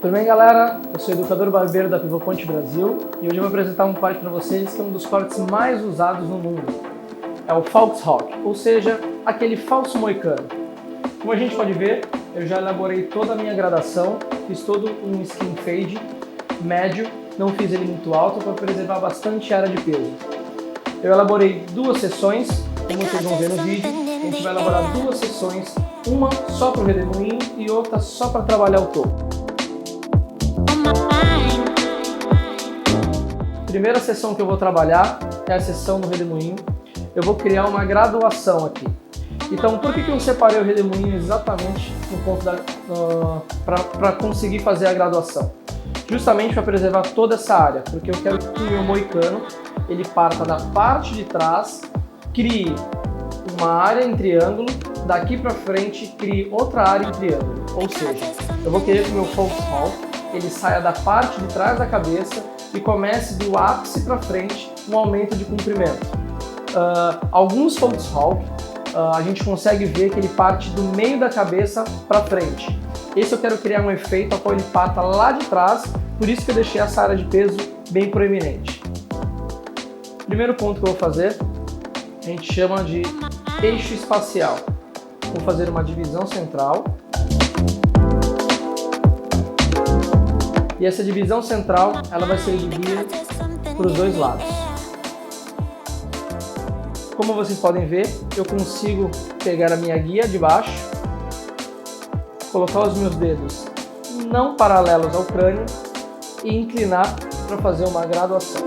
Tudo bem, galera? Eu sou o educador barbeiro da Pivô Point Brasil e hoje eu vou apresentar um corte para vocês que é um dos cortes mais usados no mundo. É o False-Hawk, ou seja, aquele falso moicano. Como a gente pode ver, eu já elaborei toda a minha gradação, fiz todo um skin fade médio, não fiz ele muito alto para preservar bastante área de peso. Eu elaborei duas sessões, como vocês vão ver no vídeo, a gente vai elaborar duas sessões, uma só para o redemoinho e outra só para trabalhar o topo. A primeira sessão que eu vou trabalhar é a sessão do redemoinho. Eu vou criar uma graduação aqui. Então, por que eu separei o redemoinho exatamente no ponto para conseguir fazer a graduação? Justamente para preservar toda essa área, porque eu quero que o meu moicano ele parta da parte de trás, crie uma área em triângulo, daqui para frente crie outra área em triângulo. Ou seja, eu vou querer que o meu False-Hawk ele saia da parte de trás da cabeça e comece do ápice para frente um aumento de comprimento. Alguns False-Hawk a gente consegue ver que ele parte do meio da cabeça para frente. Esse eu quero criar um efeito ao qual ele parta lá de trás, por isso que eu deixei essa área de peso bem proeminente. Primeiro ponto que eu vou fazer, a gente chama de eixo espacial. Vou fazer uma divisão central. E essa divisão central, ela vai ser dividida para os dois lados. Como vocês podem ver, eu consigo pegar a minha guia de baixo, colocar os meus dedos não paralelos ao crânio e inclinar para fazer uma graduação.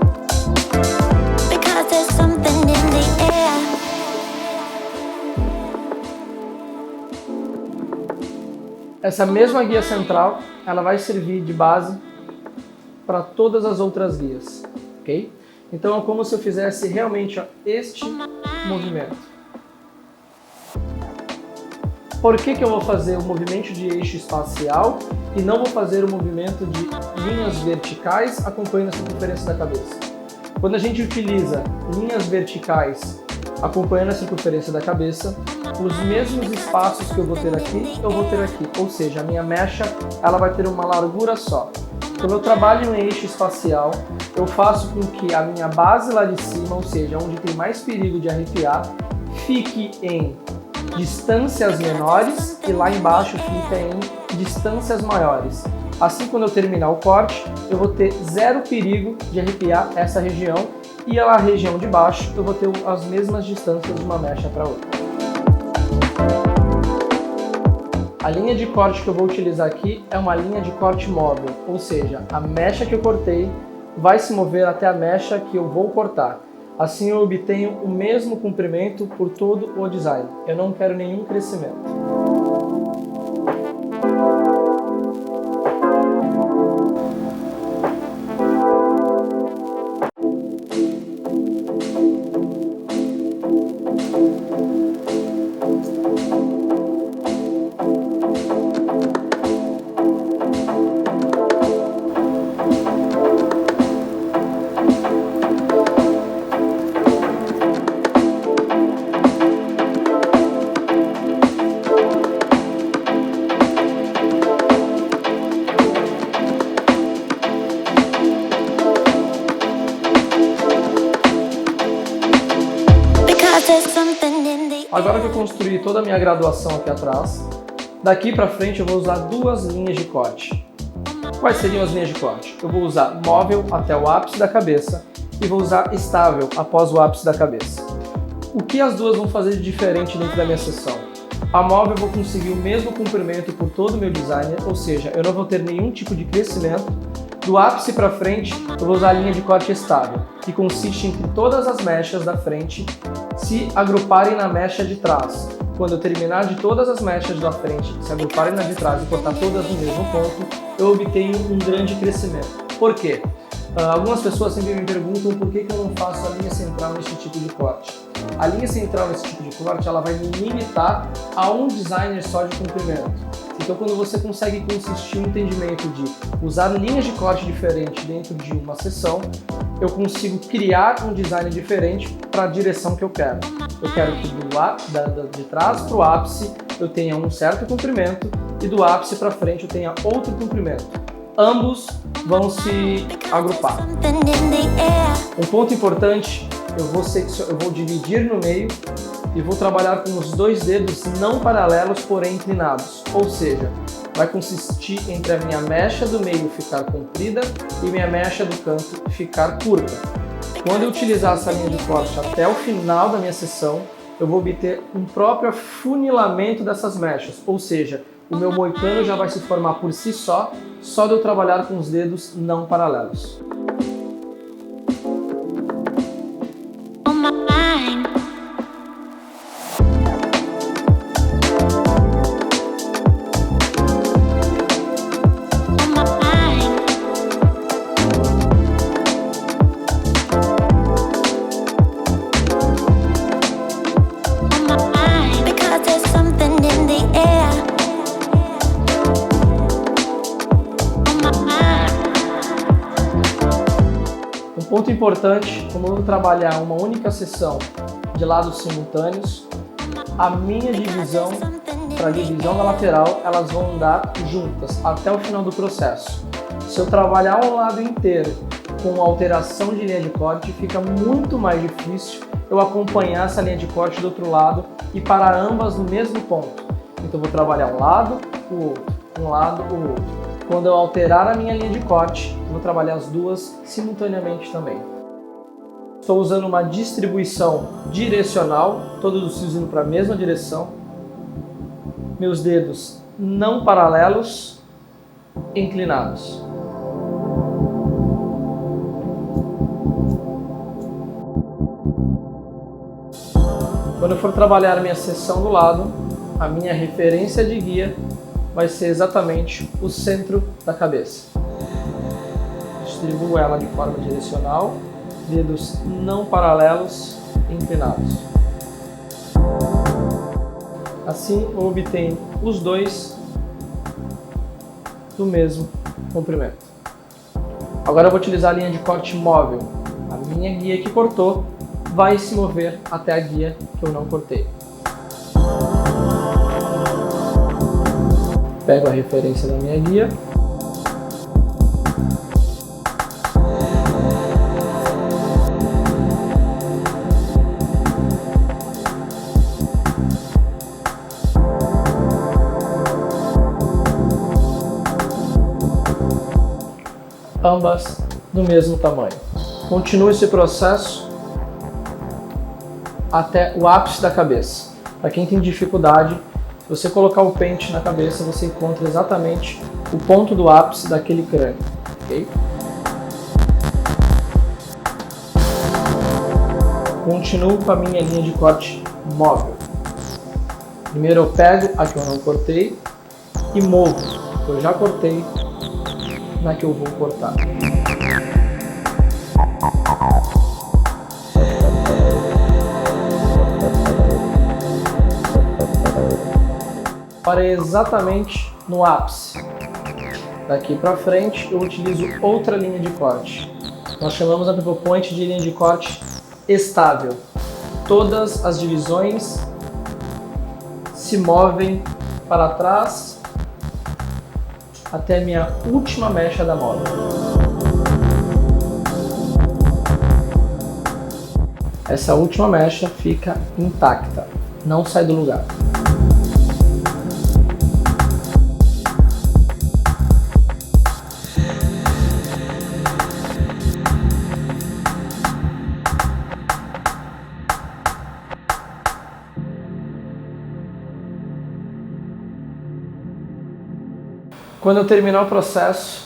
Essa mesma guia central, ela vai servir de base para todas as outras guias, ok? Então é como se eu fizesse realmente este movimento. Por que eu vou fazer o movimento de eixo espacial e não vou fazer o movimento de linhas verticais acompanhando a circunferência da cabeça? Quando a gente utiliza linhas verticais acompanhando a circunferência da cabeça, os mesmos espaços que eu vou ter aqui, eu vou ter aqui. Ou seja, a minha mecha ela vai ter uma largura só. Quando eu trabalho em eixo espacial, eu faço com que a minha base lá de cima, ou seja, onde tem mais perigo de arrepiar, fique em distâncias menores e lá embaixo fica em distâncias maiores. Assim, quando eu terminar o corte, eu vou ter zero perigo de arrepiar essa região e a região de baixo eu vou ter as mesmas distâncias de uma mecha para outra. A linha de corte que eu vou utilizar aqui é uma linha de corte móvel, ou seja, a mecha que eu cortei vai se mover até a mecha que eu vou cortar. Assim eu obtenho o mesmo comprimento por todo o design. Eu não quero nenhum crescimento. Agora que eu construí toda a minha graduação aqui atrás, daqui para frente eu vou usar duas linhas de corte. Quais seriam as linhas de corte? Eu vou usar móvel até o ápice da cabeça e vou usar estável após o ápice da cabeça. O que as duas vão fazer de diferente dentro da minha sessão? A móvel eu vou conseguir o mesmo comprimento por todo o meu design, ou seja, eu não vou ter nenhum tipo de crescimento. Do ápice para frente, eu vou usar a linha de corte estável, que consiste em que todas as mechas da frente se agruparem na mecha de trás. Quando eu terminar de todas as mechas da frente se agruparem na de trás e cortar todas no mesmo ponto, eu obtenho um grande crescimento. Por quê? Algumas pessoas sempre me perguntam por que eu não faço a linha central nesse tipo de corte. A linha central nesse tipo de corte ela vai me limitar a um designer só de comprimento. Então, quando você consegue consistir um entendimento de usar linhas de corte diferentes dentro de uma sessão, eu consigo criar um design diferente para a direção que eu quero. Eu quero que de trás para o ápice eu tenha um certo comprimento e do ápice para frente eu tenha outro comprimento. ambos vão se agrupar. Um ponto importante, eu vou dividir no meio e vou trabalhar com os dois dedos não paralelos, porém inclinados. Ou seja, vai consistir entre a minha mecha do meio ficar comprida e minha mecha do canto ficar curta. Quando eu utilizar essa linha de corte até o final da minha sessão, eu vou obter um próprio afunilamento dessas mechas, ou seja, o meu moicano já vai se formar por si só de eu trabalhar com os dedos não paralelos. Um ponto importante, como eu vou trabalhar uma única sessão de lados simultâneos, a minha divisão para a divisão da lateral, elas vão andar juntas até o final do processo. Se eu trabalhar um lado inteiro com alteração de linha de corte, fica muito mais difícil eu acompanhar essa linha de corte do outro lado e parar ambas no mesmo ponto. Então eu vou trabalhar um lado, o outro, um lado, o outro. Quando eu alterar a minha linha de corte, eu vou trabalhar as duas simultaneamente também. Estou usando uma distribuição direcional, todos os fios indo para a mesma direção. Meus dedos não paralelos, inclinados. Quando eu for trabalhar a minha seção do lado, a minha referência de guia vai ser exatamente o centro da cabeça. Distribuo ela de forma direcional, dedos não paralelos, inclinados. Assim eu obtenho os dois do mesmo comprimento. Agora eu vou utilizar a linha de corte móvel. A minha guia que cortou vai se mover até a guia que eu não cortei. Pego a referência da minha guia. Ambas do mesmo tamanho. Continuo esse processo até o ápice da cabeça. Para quem tem dificuldade, se você colocar o pente na cabeça, você encontra exatamente o ponto do ápice daquele crânio. Okay? Continuo com a minha linha de corte móvel. Primeiro eu pego a que eu não cortei e movo, que eu já cortei, na que eu vou cortar. Agora é exatamente no ápice. Daqui para frente eu utilizo outra linha de corte. Nós chamamos a pivot point de linha de corte estável. Todas as divisões se movem para trás até a minha última mecha da moda. Essa última mecha fica intacta, não sai do lugar. Quando eu terminar o processo,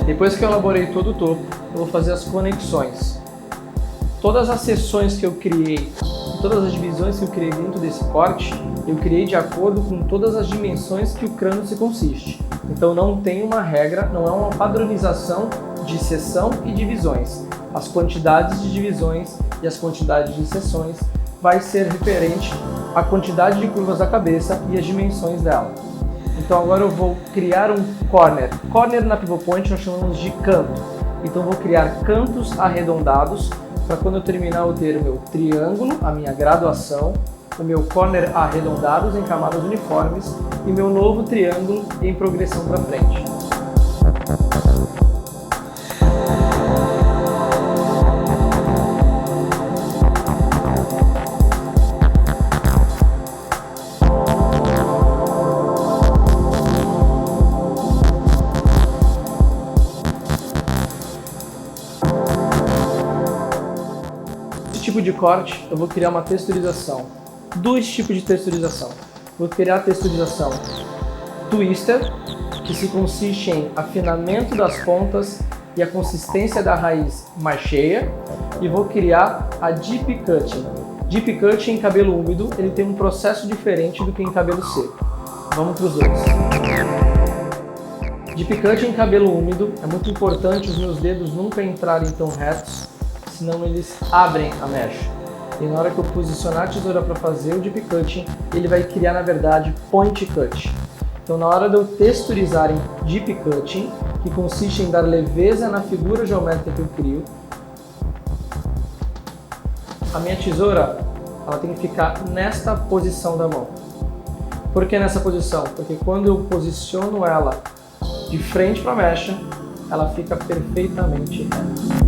depois que eu elaborei todo o topo, eu vou fazer as conexões. Todas as seções que eu criei, todas as divisões que eu criei dentro desse corte, eu criei de acordo com todas as dimensões que o crânio se consiste. Então não tem uma regra, não é uma padronização de seção e divisões. as quantidades de divisões e as quantidades de seções vai ser referente à quantidade de curvas da cabeça e as dimensões dela. Então agora eu vou criar um corner. Corner na Pivot Point nós chamamos de canto. Então eu vou criar cantos arredondados para quando eu terminar eu ter o meu triângulo, a minha graduação, o meu corner arredondados em camadas uniformes e meu novo triângulo em progressão para frente. Esse tipo de corte eu vou criar uma texturização. Dois tipos de texturização. Vou criar a texturização Twister, que se consiste em afinamento das pontas e a consistência da raiz mais cheia, e vou criar a Deep Cutting. Deep Cutting em cabelo úmido, ele tem um processo diferente do que em cabelo seco. Vamos para os dois. Deep Cutting em cabelo úmido, é muito importante os meus dedos nunca entrarem tão retos, senão eles abrem a mecha. E na hora que eu posicionar a tesoura para fazer o Deep Cutting, ele vai criar, na verdade, Point Cut. Então, na hora de eu texturizar em Deep Cutting, que consiste em dar leveza na figura geométrica que eu crio, a minha tesoura ela tem que ficar nesta posição da mão. Por que nessa posição? Porque quando eu posiciono ela de frente para a mecha, ela fica perfeitamente reta.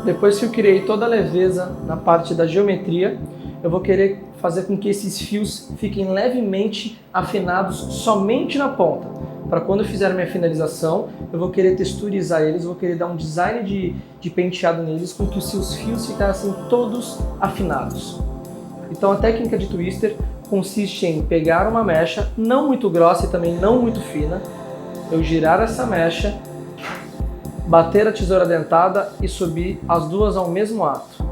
Depois que eu criei toda a leveza na parte da geometria, eu vou querer fazer com que esses fios fiquem levemente afinados somente na ponta. Para quando eu fizer a minha finalização, eu vou querer texturizar eles, vou querer dar um design de penteado neles com que os seus fios ficassem todos afinados. Então a técnica de twister consiste em pegar uma mecha não muito grossa e também não muito fina, eu girar essa mecha, bater a tesoura dentada e subir as duas ao mesmo ato.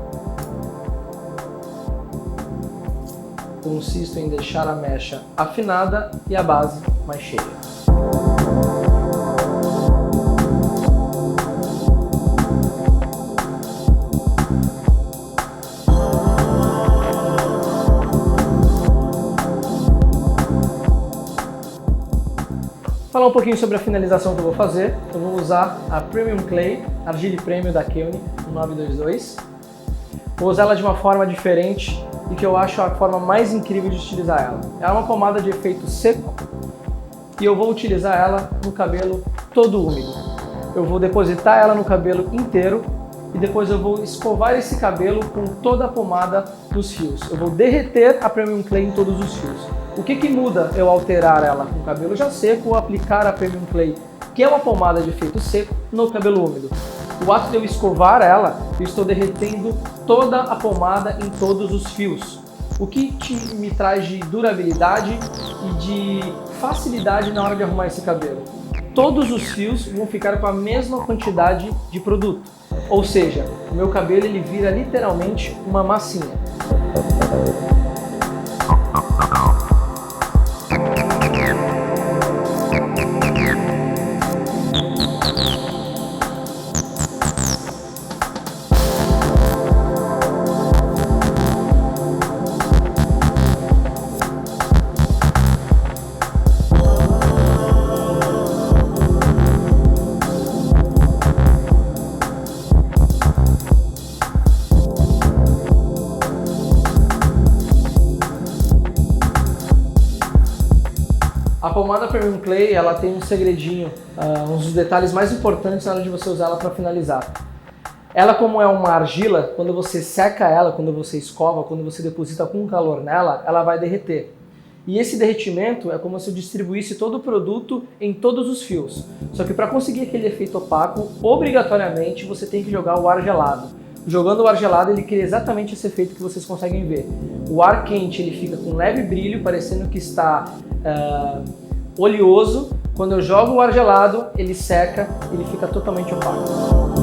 Consisto em deixar a mecha afinada e a base mais cheia. Falar um pouquinho sobre a finalização que eu vou fazer. Eu vou usar a Premium Clay, Argile Premium da Keune 922. Vou usar ela de uma forma diferente e que eu acho a forma mais incrível de utilizar ela. Ela é uma pomada de efeito seco e eu vou utilizar ela no cabelo todo úmido. Eu vou depositar ela no cabelo inteiro e depois eu vou escovar esse cabelo com toda a pomada dos fios. Eu vou derreter a Premium Clay em todos os fios. O que muda eu alterar ela com o cabelo já seco ou aplicar a Premium Clay, que é uma pomada de efeito seco, no cabelo úmido? O ato de eu escovar ela, eu estou derretendo toda a pomada em todos os fios. O que me traz de durabilidade e de facilidade na hora de arrumar esse cabelo? Todos os fios vão ficar com a mesma quantidade de produto. Ou seja, o meu cabelo ele vira literalmente uma massinha. A pomada Premium Clay, ela tem um segredinho, uns dos detalhes mais importantes na hora de você usar ela para finalizar. Ela, como é uma argila, quando você seca ela, quando você escova, quando você deposita com calor nela, ela vai derreter. E esse derretimento é como se eu distribuísse todo o produto em todos os fios. Só que para conseguir aquele efeito opaco, obrigatoriamente você tem que jogar o ar gelado. Jogando o ar gelado, ele cria exatamente esse efeito que vocês conseguem ver. O ar quente ele fica com leve brilho, parecendo que está oleoso. Quando eu jogo o ar gelado, ele seca, ele fica totalmente opaco.